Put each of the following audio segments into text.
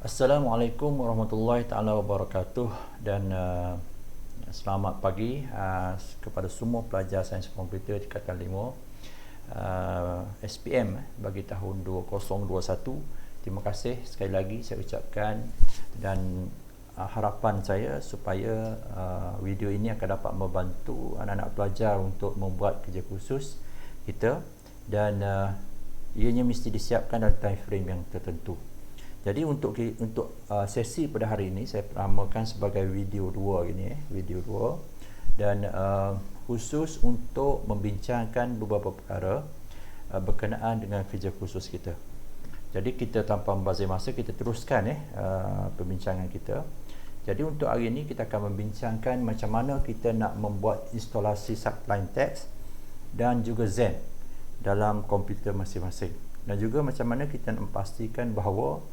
Assalamualaikum warahmatullahi taala wabarakatuh dan selamat pagi kepada semua pelajar sains komputer tingkatan 5 SPM bagi tahun 2021. Terima kasih sekali lagi saya ucapkan dan harapan saya supaya video ini akan dapat membantu anak-anak pelajar untuk membuat kerja khusus kita dan ianya mesti disiapkan dalam time frame yang tertentu. Jadi untuk sesi pada hari ini saya namakan sebagai video 2 gini video 2 dan khusus untuk membincangkan beberapa perkara berkenaan dengan kerja khusus kita. Jadi kita tanpa membazir masa kita teruskan perbincangan kita. Jadi untuk hari ini kita akan membincangkan macam mana kita nak membuat instalasi subline text dan juga Zen dalam komputer masing-masing. Dan juga macam mana kita nak memastikan bahawa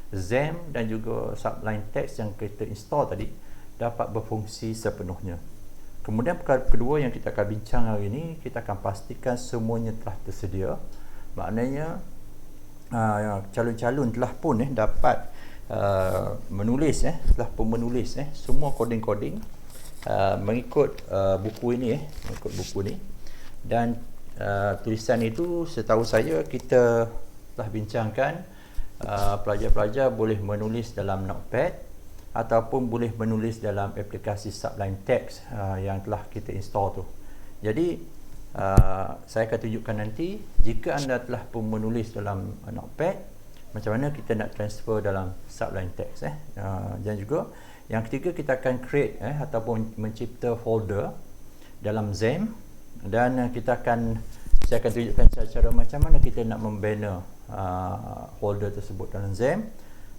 XAMPP dan juga subline text yang kita install tadi dapat berfungsi sepenuhnya. Kemudian perkara kedua yang kita akan bincang hari ini, kita akan pastikan semuanya telah tersedia. Maknanya calon-calon telah pun dapat menulis telah pun menulis semua coding-coding mengikut buku ini mengikut buku ni. Dan tulisan itu setahu saya kita telah bincangkan pelajar-pelajar boleh menulis dalam notepad ataupun boleh menulis dalam aplikasi subline text yang telah kita install tu. Jadi saya akan tunjukkan nanti jika anda telah pun menulis dalam notepad, macam mana kita nak transfer dalam subline text dan juga yang ketiga kita akan create ataupun mencipta folder dalam XAMPP dan saya akan tunjukkan cara-cara macam mana kita nak membina folder tersebut dalam XAMPP.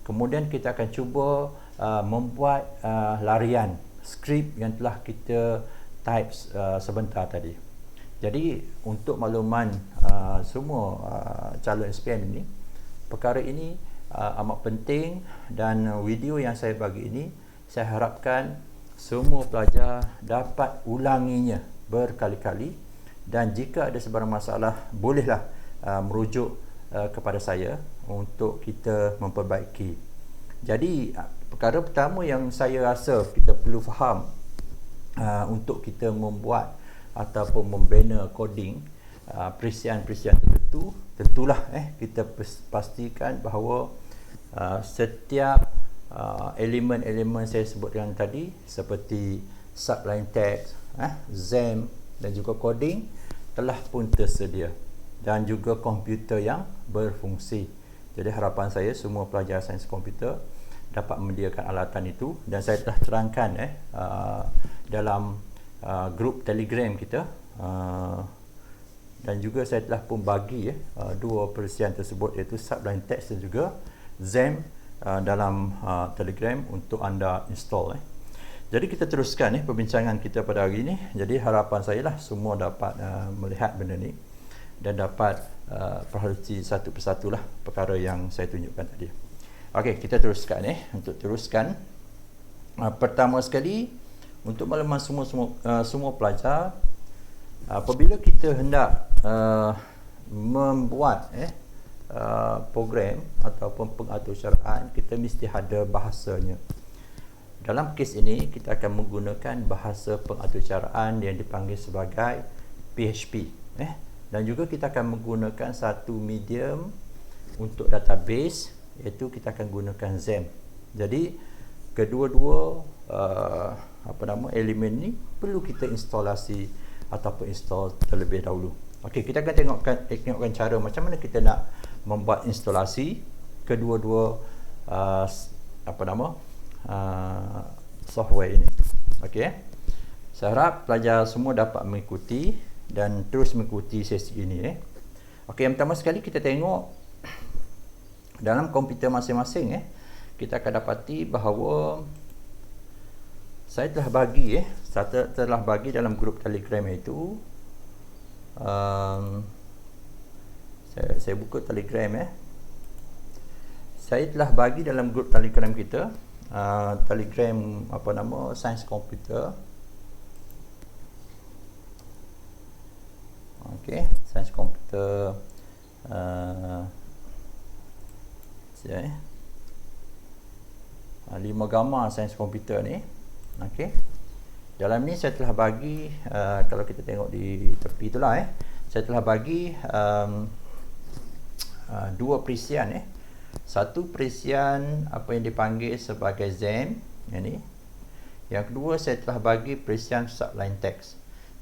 Kemudian kita akan cuba membuat larian skrip yang telah kita type sebentar tadi. Jadi untuk makluman semua calon SPM ini, perkara ini amat penting dan video yang saya bagi ini saya harapkan semua pelajar dapat ulanginya berkali-kali dan jika ada sebarang masalah bolehlah merujuk kepada saya untuk kita memperbaiki. Jadi perkara pertama yang saya rasa kita perlu faham untuk kita membuat ataupun membina coding perisian-perisian tertentu, tentulah kita pastikan bahawa setiap elemen-elemen saya sebutkan tadi seperti subline text, XAMPP dan juga coding telah pun tersedia dan juga komputer yang berfungsi. Jadi harapan saya semua pelajar sains komputer dapat menyediakan alatan itu dan saya telah terangkan dalam grup Telegram kita dan juga saya telah pun bagi dua perisian tersebut iaitu subline text dan juga XAMPP dalam Telegram untuk anda install. Jadi kita teruskan perbincangan kita pada hari ini. Jadi harapan saya lah semua dapat melihat benda ni dan dapat perhati satu persatu lah perkara yang saya tunjukkan tadi. Okey, kita teruskan untuk teruskan. Pertama sekali untuk makluman semua pelajar, apabila kita hendak membuat program ataupun pengaturcaraan, kita mesti ada bahasanya. Dalam kes ini kita akan menggunakan bahasa pengaturcaraan yang dipanggil sebagai PHP dan juga kita akan menggunakan satu medium untuk database iaitu kita akan gunakan XAMPP. Jadi kedua-dua elemen ni perlu kita instalasi ataupun install terlebih dahulu. Okey, kita akan tengokkan cara macam mana kita nak membuat instalasi kedua-dua software ini. Okey. Saya harap pelajar semua dapat mengikuti dan terus mengikuti sesi ini. Okey, yang pertama sekali kita tengok dalam komputer masing-masing kita akan dapati bahawa saya telah bagi dalam grup Telegram itu saya buka Telegram saya telah bagi dalam grup Telegram kita Telegram sains komputer. Okey, sains komputer 5 gamma sains komputer ni. Okey. Dalam ni saya telah bagi kalau kita tengok di tepi itulah saya telah bagi dua perisian Satu perisian apa yang dipanggil sebagai ZAM yang ni. Yang kedua saya telah bagi perisian subline text.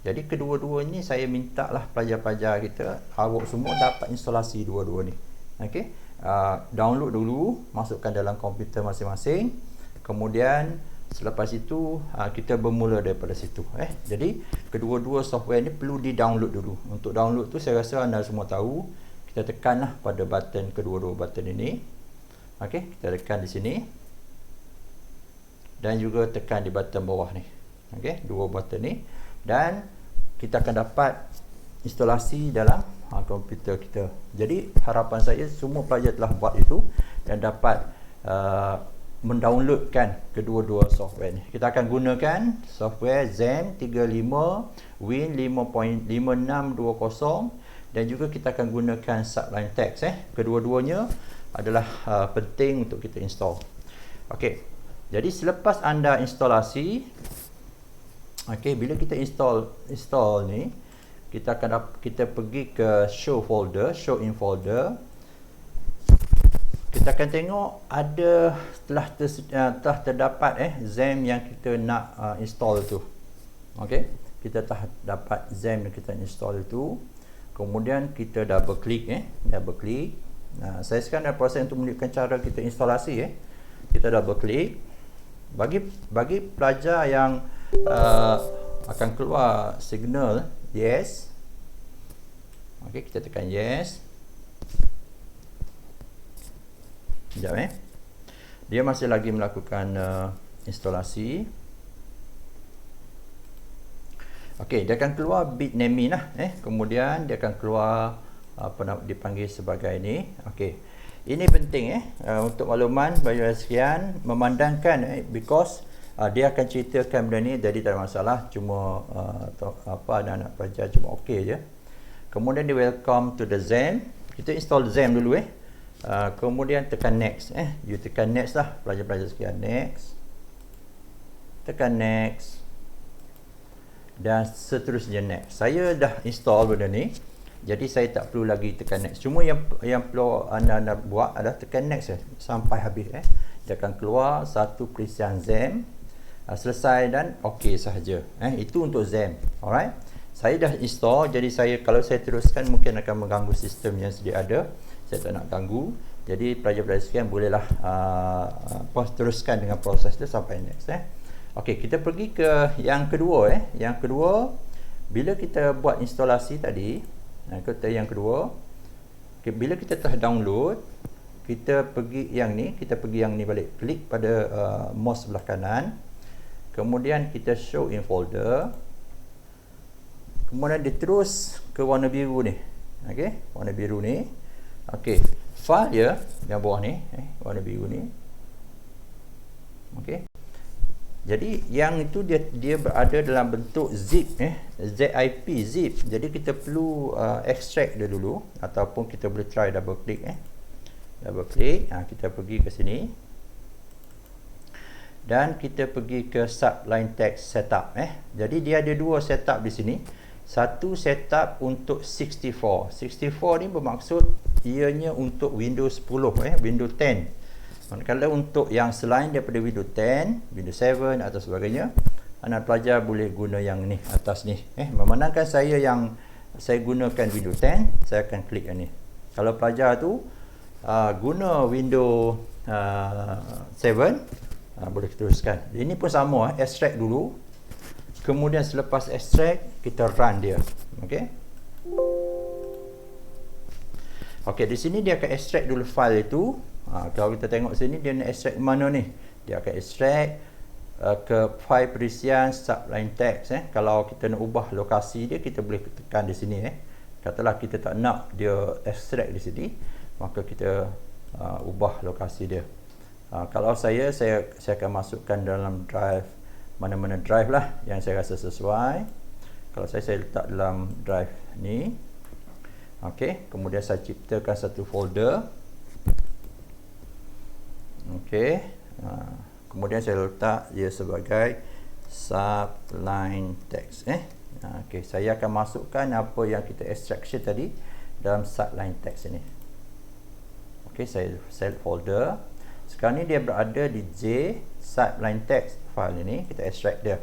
Jadi kedua-dua ni saya minta lah pelajar-pelajar kita, awak semua dapat instalasi dua-dua ni. Okey. Download dulu, masukkan dalam komputer masing-masing. Kemudian selepas itu kita bermula daripada situ. Jadi kedua-dua software ni perlu di-download dulu. Untuk download tu saya rasa anda semua tahu. Kita tekanlah pada button, kedua-dua button ini. Okey, kita tekan di sini. Dan juga tekan di button bawah ni. Okey, dua button ni. Dan kita akan dapat instalasi dalam komputer kita. Jadi harapan saya semua pelajar telah buat itu dan dapat mendownloadkan kedua-dua software ni. Kita akan gunakan software ZAM 35 Win 5.5620 dan juga kita akan gunakan subline text. Kedua-duanya adalah penting untuk kita install. Okey. Jadi selepas anda instalasi, okey, bila kita install ni, kita pergi ke show in folder. Kita akan tengok ada telah terdapat ZAM yang kita nak install tu. Okey, kita telah dapat ZAM yang kita install itu. Kemudian kita double klik saya sekarang dalam proses untuk menunjukkan cara kita instalasi Kita double klik. Bagi pelajar yang akan keluar signal yes. Okey, kita tekan yes. Sekejap dia masih lagi melakukan instalasi. Okey, dia akan keluar bitnami lah kemudian dia akan keluar apa nak dipanggil sebagai ni. Okey. Ini penting untuk makluman bagi sekian memandangkan because dia akan ceritakan benda ni, jadi tak ada masalah, cuma anak-anak pelajar cuma okey je. Kemudian di welcome to the ZAM. Kita install ZAM dulu kemudian tekan next you tekan next lah pelajar-pelajar sekian, next. Tekan next. Dan seterusnya next. Saya dah install benda ni. Jadi saya tak perlu lagi tekan next. Cuma yang perlu anda buat adalah tekan next sampai habis Dia akan keluar satu perisian ZAM selesai dan okey sahaja. Itu untuk ZAM. Alright. Saya dah install, jadi kalau saya teruskan mungkin akan mengganggu sistem yang sedia ada. Saya tak nak ganggu. Jadi pelajar-pelajar sekian bolehlah teruskan dengan proses tu sampai next Okey, kita pergi ke yang kedua Yang kedua, bila kita buat instalasi tadi, yang kedua, bila kita telah download, kita pergi yang ni balik, klik pada mouse sebelah kanan. Kemudian kita show in folder. Kemudian dia terus ke warna biru ni. Okey, warna biru ni. Okey, file dia yang bawah ni, warna biru ni. Okey. Jadi yang itu dia berada dalam bentuk zip zip zip. Jadi kita perlu extract dia dulu ataupun kita boleh try double click double click. Kita pergi ke sini. Dan kita pergi ke subline text setup Jadi dia ada dua setup di sini. Satu setup untuk 64. 64 ni bermaksud ianya untuk Windows 10 Windows 10. Manakala untuk yang selain daripada Windows 10, Windows 7 atau sebagainya, anak pelajar boleh guna yang ni atas ni. Memandangkan saya gunakan Windows 10, saya akan klik yang ni. Kalau pelajar tu guna Windows 7, boleh teruskan. Ini pun sama, extract dulu. Kemudian selepas extract, kita run dia. Okey. Okey, di sini dia akan extract dulu file itu. Kalau kita tengok sini dia nak extract mana ni? Dia akan extract ke file perisian subline text Kalau kita nak ubah lokasi dia, kita boleh tekan di sini Katalah kita tak nak dia extract di sini, maka kita ubah lokasi dia. Kalau saya akan masukkan dalam drive, mana-mana drive lah yang saya rasa sesuai. Kalau saya letak dalam drive ni. Okey, kemudian saya ciptakan satu folder. Okey. Kemudian saya letak dia sebagai subline text. Okey, saya akan masukkan apa yang kita extraction tadi dalam subline text ini. Okey, saya select folder. Sekarang ni dia berada di J subline text file ini, kita extract dia.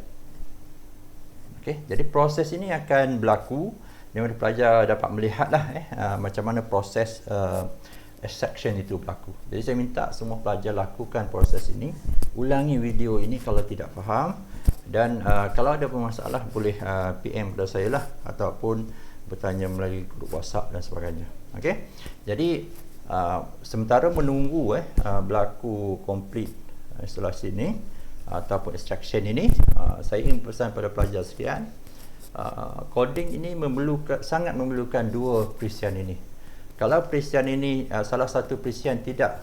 Okey, jadi proses ini akan berlaku di mana pelajar dapat melihatlah macam mana proses extraction itu berlaku. Jadi saya minta semua pelajar lakukan proses ini, ulangi video ini kalau tidak faham, dan kalau ada masalah boleh PM kepada saya lah, ataupun bertanya melalui grup WhatsApp dan sebagainya. Okey, jadi sementara menunggu berlaku complete instalasi ini ataupun extraction ini, saya ingin pesan pada pelajar sekalian, coding ini sangat memerlukan dua perisian ini. Kalau perisian ini salah satu perisian tidak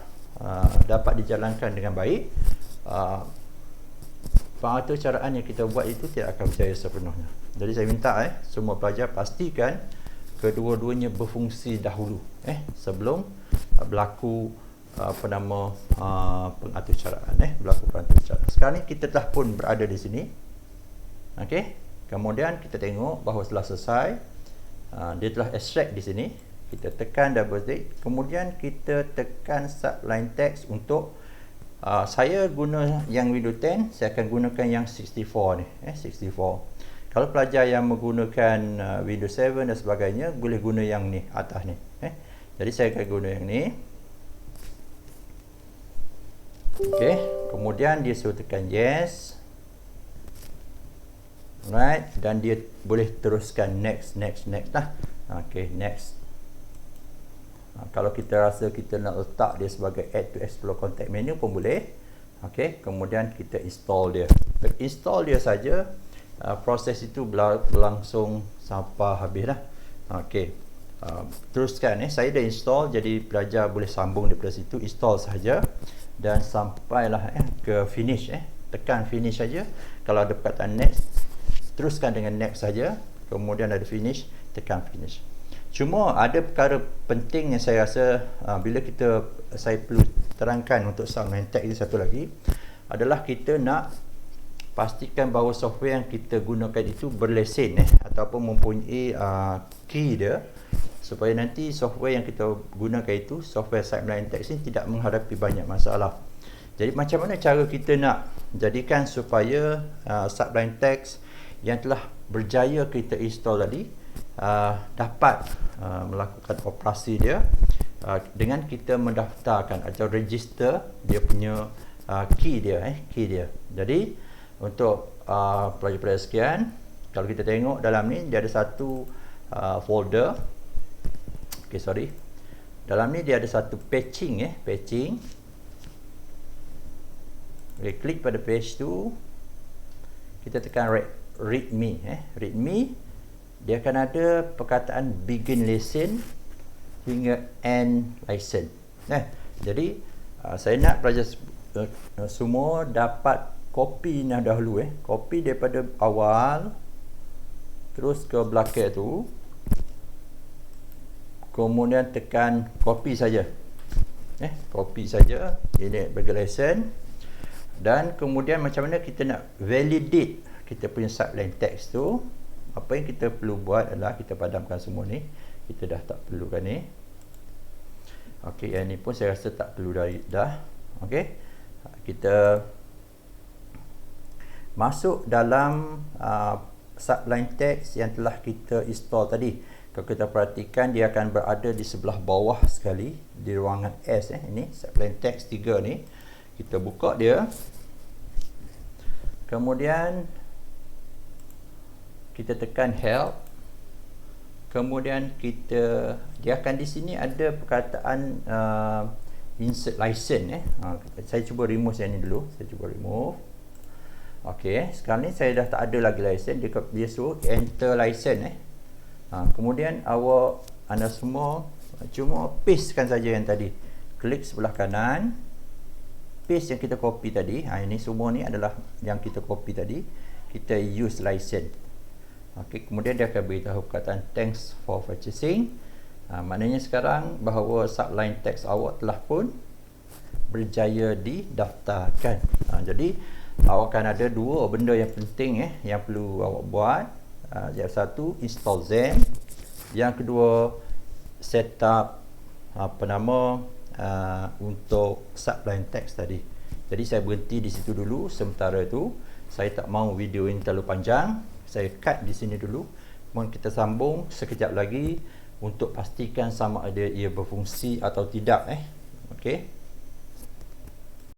dapat dijalankan dengan baik, pengaturcaraan yang kita buat itu tidak akan berjaya sepenuhnya. Jadi saya minta semua pelajar pastikan kedua-duanya berfungsi dahulu sebelum berlaku pengaturcaraan. Berlaku pengaturcaraan. Sekarang ni kita telah pun berada di sini. Okey. Kemudian kita tengok bahawa setelah selesai, dia telah extract di sini. Kita tekan double tick, kemudian kita tekan subline text untuk saya guna yang Windows 10, saya akan gunakan yang 64 ni, 64. Kalau pelajar yang menggunakan Windows 7 dan sebagainya, boleh guna yang ni atas ni. Jadi saya akan guna yang ni. Okey, kemudian dia suruh tekan yes. Right, dan dia boleh teruskan next lah. Okey, next. Kalau kita rasa kita nak letak dia sebagai add to explore contact menu pun boleh. Okey, kemudian kita install dia. Install dia saja, proses itu berlangsung sampai habis lah. Okey, teruskan saya dah install, jadi pelajar boleh sambung daripada situ, install saja dan sampailah ke finish. Tekan finish saja. Kalau ada perkataan next, teruskan dengan next saja. Kemudian ada finish, tekan finish. Cuma ada perkara penting yang saya rasa saya perlu terangkan untuk subline text ini satu lagi, adalah kita nak pastikan bahawa software yang kita gunakan itu berlesen ataupun mempunyai key dia, supaya nanti software yang kita gunakan itu, software subline text ini, tidak menghadapi banyak masalah. Jadi macam mana cara kita nak jadikan supaya subline text yang telah berjaya kita install tadi dapat melakukan operasi dia dengan kita mendaftarkan atau register dia punya key dia. Jadi untuk pelajar-pelajar sekian, kalau kita tengok dalam ni dia ada satu folder. Dalam ni dia ada satu patching. Klik pada page tu, kita tekan readme. Readme, dia akan ada perkataan begin lesson hingga end lesson. Jadi saya nak pelajar semua dapat copy ni dahulu. Copy daripada awal terus ke belakang tu, kemudian tekan copy saja. Copy saja ini bagi lesson. Dan kemudian macam mana kita nak validate kita punya subline text tu. Apa yang kita perlu buat adalah kita padamkan semua ni. Kita dah tak perlukan ni. Okey, yang ni pun saya rasa tak perlu dah. Okey, kita masuk dalam subline text yang telah kita install tadi. Kalau kita perhatikan, dia akan berada di sebelah bawah sekali di ruangan S. Ini subline text 3 ni. Kita buka dia. Kemudian kita tekan help. Kemudian dia akan di sini ada perkataan insert license. Saya cuba remove yang ni dulu. Saya cuba remove. Okey, sekarang ni saya dah tak ada lagi license. Dia suruh enter license. Kemudian anda semua cuma pastekan saja yang tadi. Klik sebelah kanan, paste yang kita copy tadi. Ini semua ni adalah yang kita copy tadi. Kita use license. Okey, kemudian dia akan beritahu perkataan thanks for purchasing. Maknanya sekarang bahawa subline text awak telah pun berjaya didaftarkan. Jadi awak akan ada dua benda yang penting yang perlu awak buat. Yang satu, install Zen. Yang kedua, set up untuk subline text tadi. Jadi saya berhenti di situ dulu sementara itu. Saya tak mahu video ini terlalu panjang. Saya cut di sini dulu. Kemudian kita sambung sekejap lagi untuk pastikan sama ada ia berfungsi atau tidak. Okey.